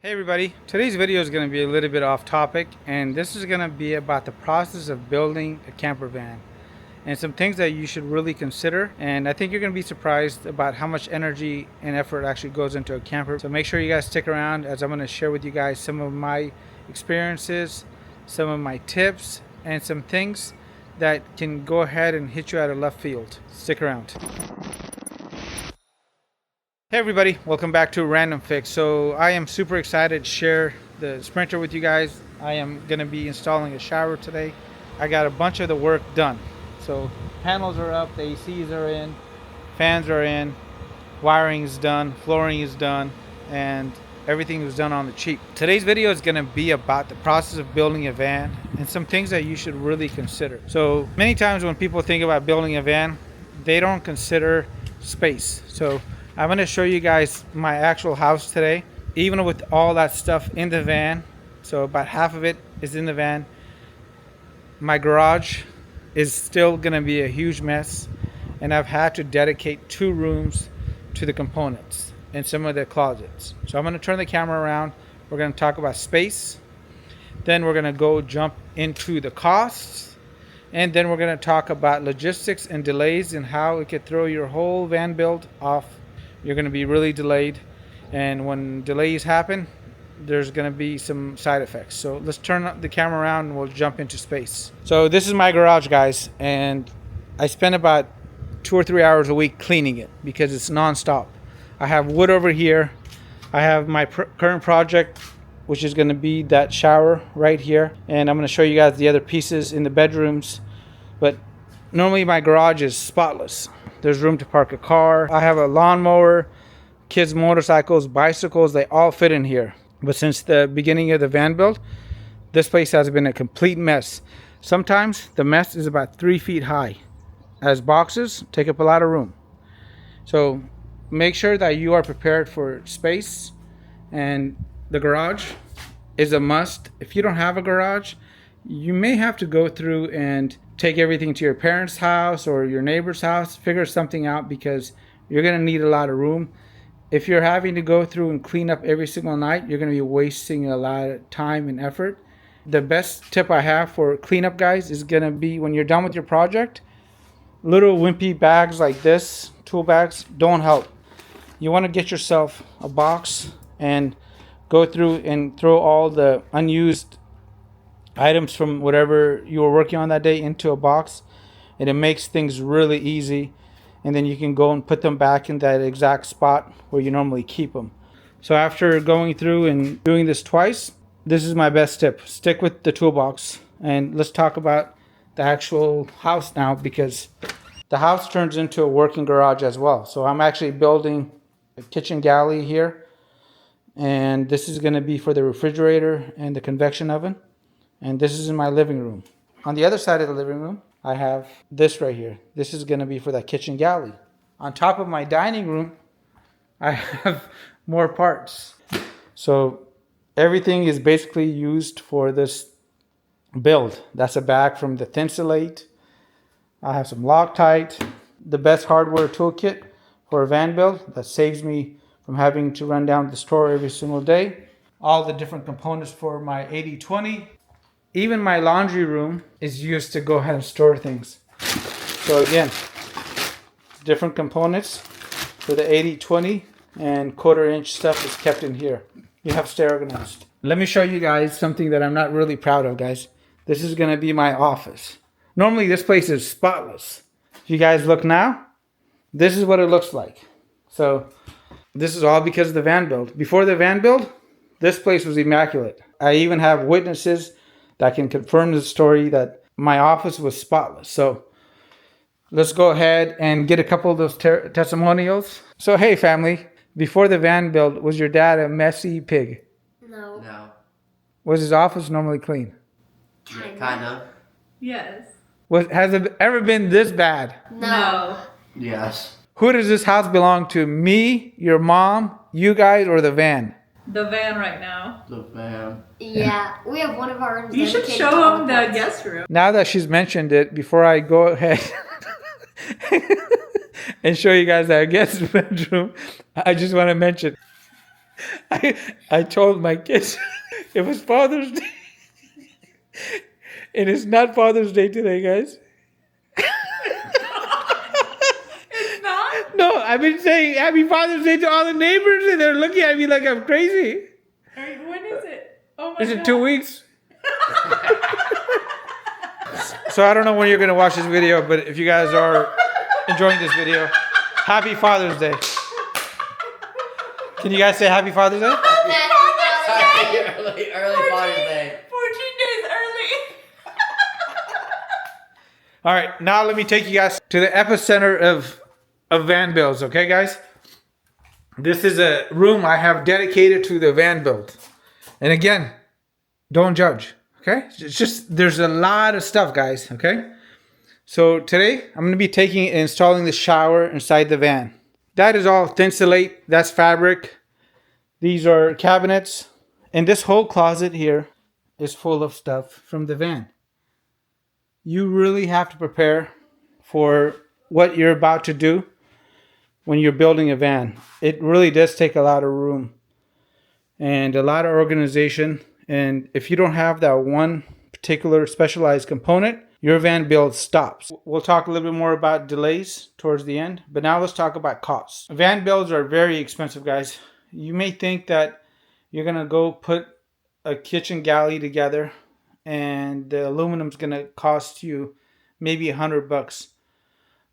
Hey everybody, today's video is going to be a little bit off topic, and this is going to be about the process of building a camper van and some things that you should really consider. And I think you're going to be surprised about how much energy and effort actually goes into a camper. So make sure you guys stick around as I'm going to share with you guys some of my experiences, some of my tips, and some things that can go ahead and hit you out of left field. Stick around. Hey everybody, welcome back to Random Fix. So I am super excited to share the Sprinter with you guys. I am going to be installing a shower today. I got a bunch of the work done. So panels are up, the ACs are in, fans are in, wiring is done, flooring is done, and everything was done on the cheap. Today's video is going to be about the process of building a van and some things that you should really consider. So many times when people think about building a van, they don't consider space. So I'm going to show you guys my actual house today, even with all that stuff in the van. So about half of it is in the van. My garage is still going to be a huge mess, and I've had to dedicate 2 rooms to the components and some of the closets. So I'm going to turn the camera around. We're going to talk about space. Then we're going to go jump into the costs. And then we're going to talk about logistics and delays and how it could throw your whole van build off. You're going to be really delayed, and when delays happen, there's going to be some side effects. So let's turn the camera around and we'll jump into space. So this is my garage, guys, and I spend about 2 or 3 hours a week cleaning it because it's non-stop. I have wood over here. I have my current project, which is going to be that shower right here, and I'm going to show you guys the other pieces in the bedrooms. But normally my garage is spotless. There's room to park a car. I have a lawnmower, kids' motorcycles, bicycles, they all fit in here. But since the beginning of the van build, this place has been a complete mess. Sometimes the mess is about 3 feet high, as boxes take up a lot of room. So make sure that you are prepared for space, and the garage is a must. If you don't have a garage, you may have to go through and take everything to your parents' house or your neighbor's house, figure something out, because you're going to need a lot of room. If you're having to go through and clean up every single night, you're going to be wasting a lot of time and effort. The best tip I have for cleanup, guys, is going to be when you're done with your project, little wimpy bags like this, tool bags, don't help. You want to get yourself a box and go through and throw all the unused items from whatever you were working on that day into a box, and it makes things really easy, and then you can go and put them back in that exact spot where you normally keep them. So after going through and doing this twice, this is my best tip: stick with the toolbox. And let's talk about the actual house now, because the house turns into a working garage as well. So I'm actually building a kitchen galley here, and this is going to be for the refrigerator and the convection oven. And this is in my living room. On the other side of the living room, I have this right here. This is going to be for that kitchen galley. On top of my dining room, I have more parts. So everything is basically used for this build. That's a bag from the Thinsulate. I have some Loctite, the best hardware toolkit for a van build that saves me from having to run down to the store every single day. All the different components for my 80/20. Even my laundry room is used to go ahead and store things. So again, different components for the 80/20, and 1/4 inch stuff is kept in here. You have to stay organized. Let me show you guys something that I'm not really proud of, guys. This is going to be my office. Normally this place is spotless. If you guys look now, this is what it looks like. So this is all because of the van build. Before the van build, this place was immaculate. I even have witnesses that can confirm the story that my office was spotless. So let's go ahead and get a couple of those testimonials. So hey family, before the van build, was your dad a messy pig? No. No. Was his office normally clean? Kind of. Yes. Has it ever been this bad? No. Yes. Who does this house belong to? Me, your mom, you guys, or the van? The van right now. The van. Yeah, we have one of our rooms. You should dedicated show to all them the pets. guest room. Now that she's mentioned it, before I go ahead and show you guys our guest bedroom, I just want to mention I told my kids it was Father's Day. And it's not Father's Day today, guys. It's not? No, I've been saying Happy Father's Day to all the neighbors, and they're looking at me like I'm crazy. When is it? Oh my Is god. it 2 weeks? So I don't know when you're gonna watch this video, but if you guys are enjoying this video, Happy Father's Day. Can you guys say Happy Father's Day? early Father's Day. 14 days early. All right, now let me take you guys to the epicenter of van builds, okay, guys? This is a room I have dedicated to the van build. And again, don't judge, okay? It's just, there's a lot of stuff, guys, okay? So today, I'm going to be taking and installing the shower inside the van. That is all thinsulate, that's fabric. These are cabinets. And this whole closet here is full of stuff from the van. You really have to prepare for what you're about to do when you're building a van. It really does take a lot of room and a lot of organization. And if you don't have that one particular specialized component, your van build stops. We'll talk a little bit more about delays towards the end, but now let's talk about costs. Van builds are very expensive, guys. You may think that you're gonna go put a kitchen galley together and the aluminum's gonna cost you maybe $100.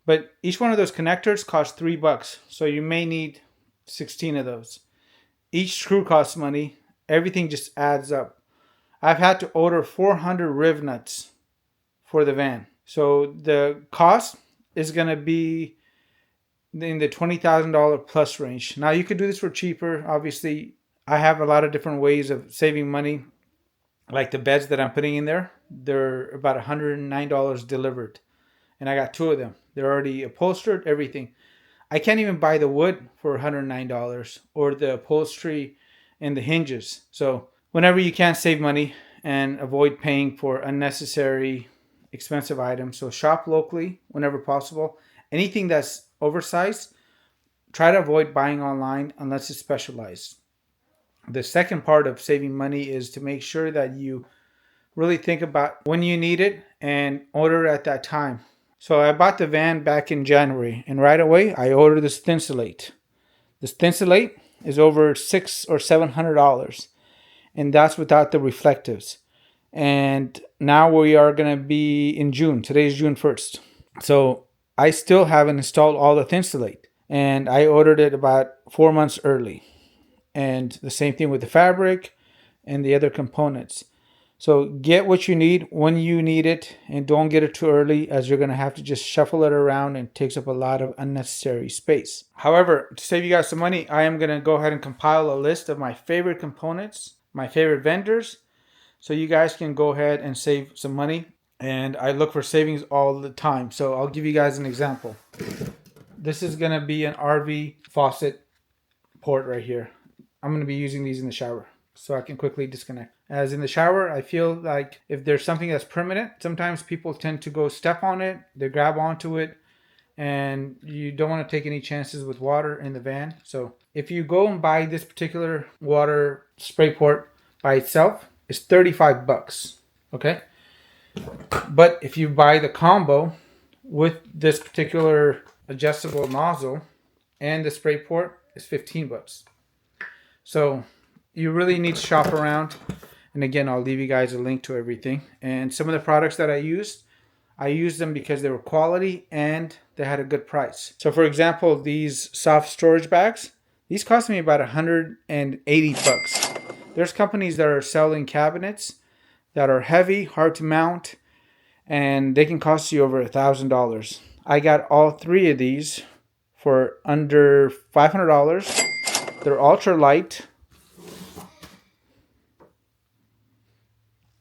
But each one of those connectors costs $3. So you may need 16 of those. Each screw costs money. Everything just adds up. I've had to order 400 riv nuts for the van. So the cost is gonna be in the $20,000 plus range. Now you could do this for cheaper. Obviously, I have a lot of different ways of saving money. Like the beds that I'm putting in there, they're about $109 delivered. And I got 2 of them. They're already upholstered, everything. I can't even buy the wood for $109 or the upholstery and the hinges. So whenever you can save money and avoid paying for unnecessary expensive items, so shop locally whenever possible. Anything that's oversized, try to avoid buying online unless it's specialized. The second part of saving money is to make sure that you really think about when you need it and order at that time. So I bought the van back in January, and right away I ordered this thinsulate. This thinsulate is over $600 or $700, and that's without the reflectives. And now we are going to be in June. Today is June 1st. So I still haven't installed all the thinsulate, and I ordered it about 4 months early. And the same thing with the fabric and the other components. So get what you need when you need it, and don't get it too early, as you're going to have to just shuffle it around and it takes up a lot of unnecessary space. However, to save you guys some money, I am going to go ahead and compile a list of my favorite components, my favorite vendors, so you guys can go ahead and save some money. And I look for savings all the time. So I'll give you guys an example. This is going to be an RV faucet port right here. I'm going to be using these in the shower so I can quickly disconnect. As in the shower, I feel like if there's something that's permanent, sometimes people tend to go step on it, they grab onto it, and you don't want to take any chances with water in the van. So if you go and buy this particular water spray port by itself, it's $35, okay? But if you buy the combo with this particular adjustable nozzle and the spray port, it's $15. So you really need to shop around. And again, I'll leave you guys a link to everything. And some of the products that I used them because they were quality and they had a good price. So for example, these soft storage bags, these cost me about $180. There's companies that are selling cabinets that are heavy, hard to mount, and they can cost you over $1,000. I got all 3 of these for under $500. They're ultra light.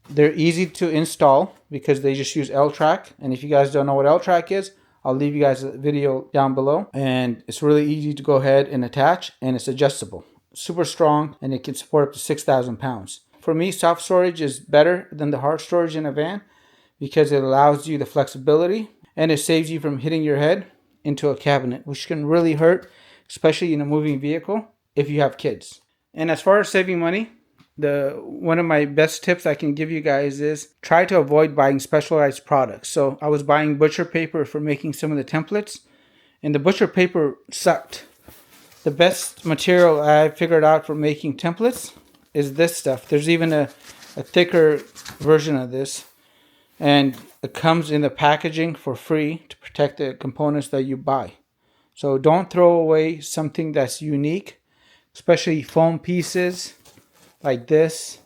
They're easy to install because they just use L-Track. And if you guys don't know what L-Track is, I'll leave you guys a video down below. And it's really easy to go ahead and attach, and it's adjustable. Super strong, and it can support up to 6,000 pounds. For me, soft storage is better than the hard storage in a van because it allows you the flexibility and it saves you from hitting your head into a cabinet, which can really hurt, especially in a moving vehicle if you have kids. And as far as saving money, the one of my best tips I can give you guys is try to avoid buying specialized products. So I was buying butcher paper for making some of the templates, and the butcher paper sucked. The best material I figured out for making templates is this stuff. There's even a thicker version of this, and it comes in the packaging for free to protect the components that you buy. So don't throw away something that's unique, especially foam pieces like this,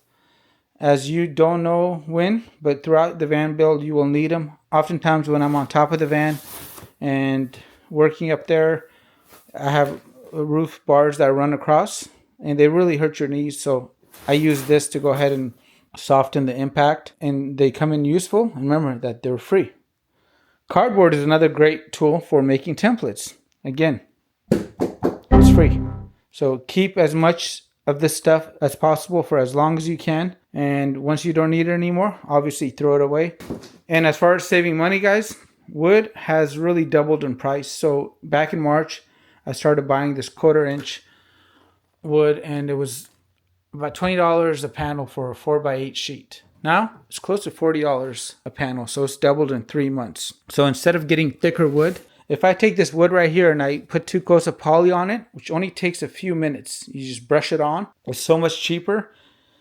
as you don't know when, but throughout the van build you will need them. Oftentimes when I'm on top of the van and working up there, I have roof bars that run across and they really hurt your knees, so I use this to go ahead and soften the impact, and they come in useful. And remember that they're free. Cardboard is another great tool for making templates. Again, it's free, so keep as much of this stuff as possible for as long as you can, and once you don't need it anymore, obviously throw it away. And as far as saving money, guys, wood has really doubled in price. So back in March I started buying this 1/4 inch wood, and it was about $20 a panel for a 4x8 sheet. Now it's close to $40 a panel, so it's doubled in 3 months. So instead of getting thicker wood, if I take this wood right here and I put 2 coats of poly on it, which only takes a few minutes, you just brush it on, it's so much cheaper,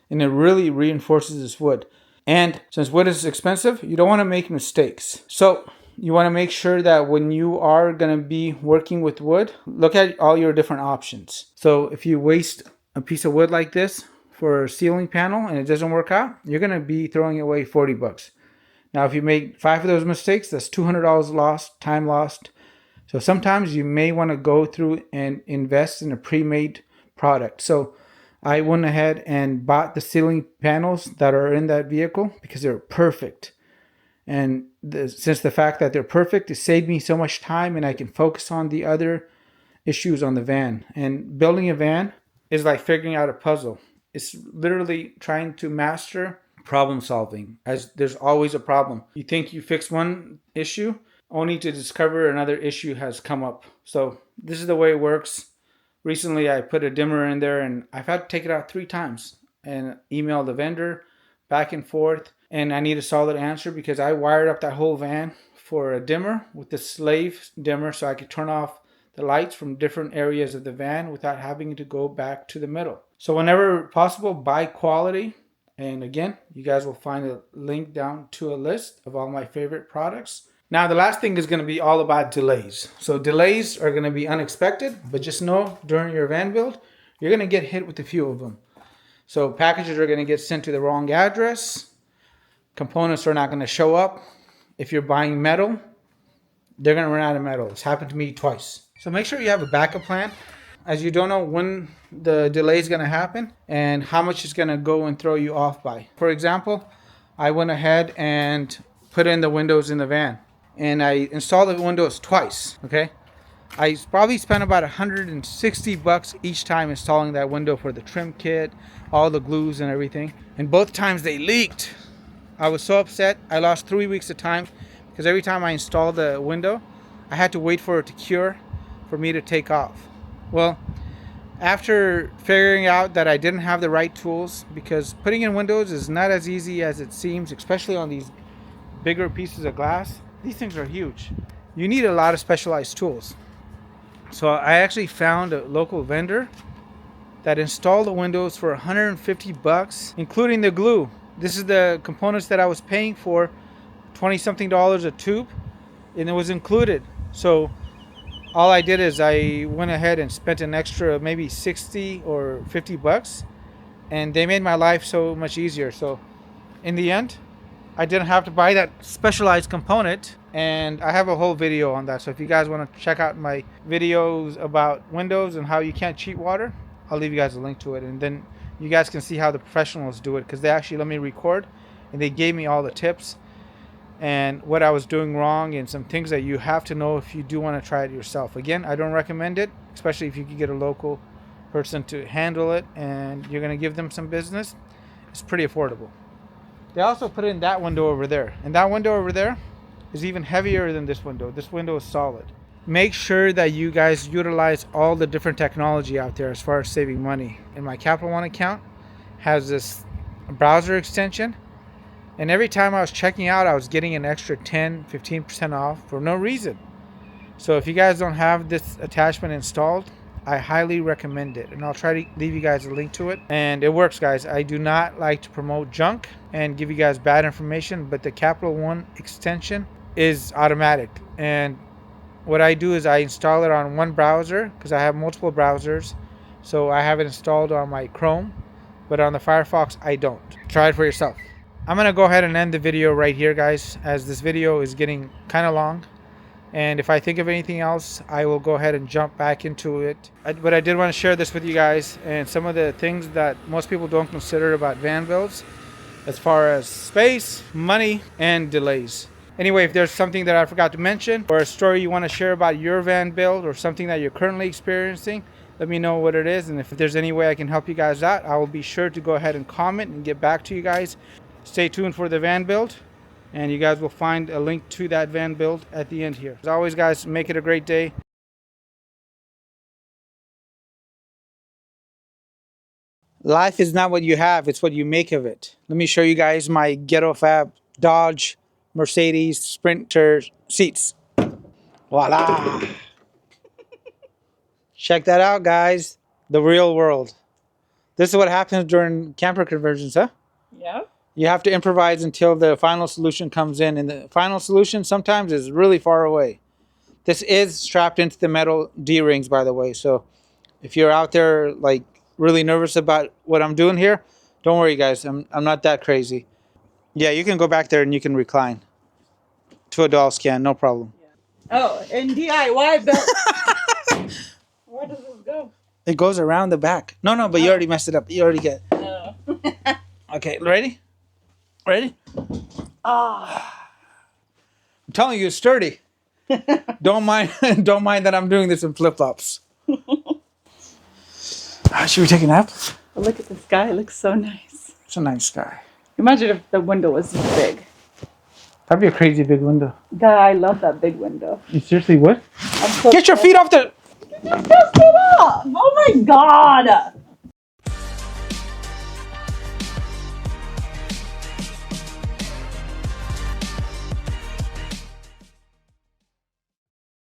and it really reinforces this wood. And since wood is expensive, you don't want to make mistakes. So you want to make sure that when you are going to be working with wood, look at all your different options. So if you waste a piece of wood like this for a ceiling panel and it doesn't work out, you're going to be throwing away $40. Now, if you make 5 of those mistakes, that's $200 lost, time lost. So sometimes you may want to go through and invest in a pre-made product. So I went ahead and bought the ceiling panels that are in that vehicle because they're perfect. And since the fact that they're perfect, it saved me so much time, and I can focus on the other issues on the van. And building a van is like figuring out a puzzle. It's literally trying to master problem solving, as there's always a problem. You think you fix one issue, only to discover another issue has come up. So this is the way it works. Recently I put a dimmer in there, and I've had to take it out 3 times and email the vendor back and forth. And I need a solid answer because I wired up that whole van for a dimmer with the slave dimmer, so I could turn off the lights from different areas of the van without having to go back to the middle. So whenever possible, buy quality. And again, you guys will find a link down to a list of all my favorite products. Now, the last thing is going to be all about delays. So delays are going to be unexpected, but just know during your van build, you're going to get hit with a few of them. So packages are going to get sent to the wrong address. Components are not going to show up. If you're buying metal, they're going to run out of metal. It's happened to me twice. So make sure you have a backup plan, as you don't know when the delay is going to happen and how much it's going to go and throw you off by. For example, I went ahead and put in the windows in the van, and I installed the windows twice. Okay, I probably spent about $160 each time installing that window for the trim kit, all the glues and everything. And both times they leaked. I was so upset. I lost 3 weeks of time because every time I installed the window, I had to wait for it to cure for me to take off. Well, after figuring out that I didn't have the right tools, because putting in windows is not as easy as it seems, especially on these bigger pieces of glass. These things are huge. You need a lot of specialized tools. So I actually found a local vendor that installed the windows for $150, including the glue. This is the components that I was paying for, 20 something dollars a tube, and it was included. So all I did is I went ahead and spent an extra maybe 60 or $50, and they made my life so much easier. So in the end, I didn't have to buy that specialized component, and I have a whole video on that. So if you guys want to check out my videos about windows and how you can't cheat water, I'll leave you guys a link to it, and then you guys can see how the professionals do it, because they actually let me record and they gave me all the tips and what I was doing wrong and some things that you have to know if you do want to try it yourself. Again, I don't recommend it, especially if you can get a local person to handle it and you're going to give them some business. It's pretty affordable. They also put in that window over there, and that window over there is even heavier than this window. This window is solid. make sure that you guys utilize all the different technology out there as far as saving money. And my Capital One account has this browser extension, and every time I was checking out, I was getting an extra 10-15% off for no reason. So if you guys don't have this attachment installed, I highly recommend it, and I'll try to leave you guys a link to it. And it works, guys. I do not like to promote junk and give you guys bad information, but the Capital One extension is automatic. And what I do is I install it on one browser because I have multiple browsers. So I have it installed on my Chrome, but on the Firefox I don't. Try it for yourself. I'm gonna go ahead and end the video right here, guys, as this video is getting kind of long. And if I think of anything else, I will go ahead and jump back into it. But I did want to share this with you guys and some of the things that most people don't consider about van builds as far as space, money, and delays. Anyway, if there's something that I forgot to mention or a story you want to share about your van build or something that you're currently experiencing, let me know what it is. And if there's any way I can help you guys out, I will be sure to go ahead and comment and get back to you guys. Stay tuned for the van build, and you guys will find a link to that van build at the end here. As always, guys, make it a great day. Life is not what you have, it's what you make of it. Let me show you guys my Ghetto Fab Dodge Mercedes Sprinter seats. Voila! Check that out, guys. The real world. This is what happens during camper conversions, huh? Yep. You have to improvise until the final solution comes in, and the final solution sometimes is really far away. This is strapped into the metal D-rings, by the way, so if you're out there like really nervous about what I'm doing here, don't worry, guys. I'm not that crazy. Yeah, you can go back there and you can recline to a doll's can, no problem. Oh, and DIY built. Where does this go? It goes around the back. No, but you already messed it up. You already get it. Oh. Okay, ready? Ready? Ah. I'm telling you, it's sturdy. Don't mind that I'm doing this in flip-flops. Should we take a nap? Look at the sky. It looks so nice. It's a nice sky. Imagine if the window was this big. That'd be a crazy big window. God, I love that big window. You seriously would? I'm so Get your feet off the... Just it up! Oh my god!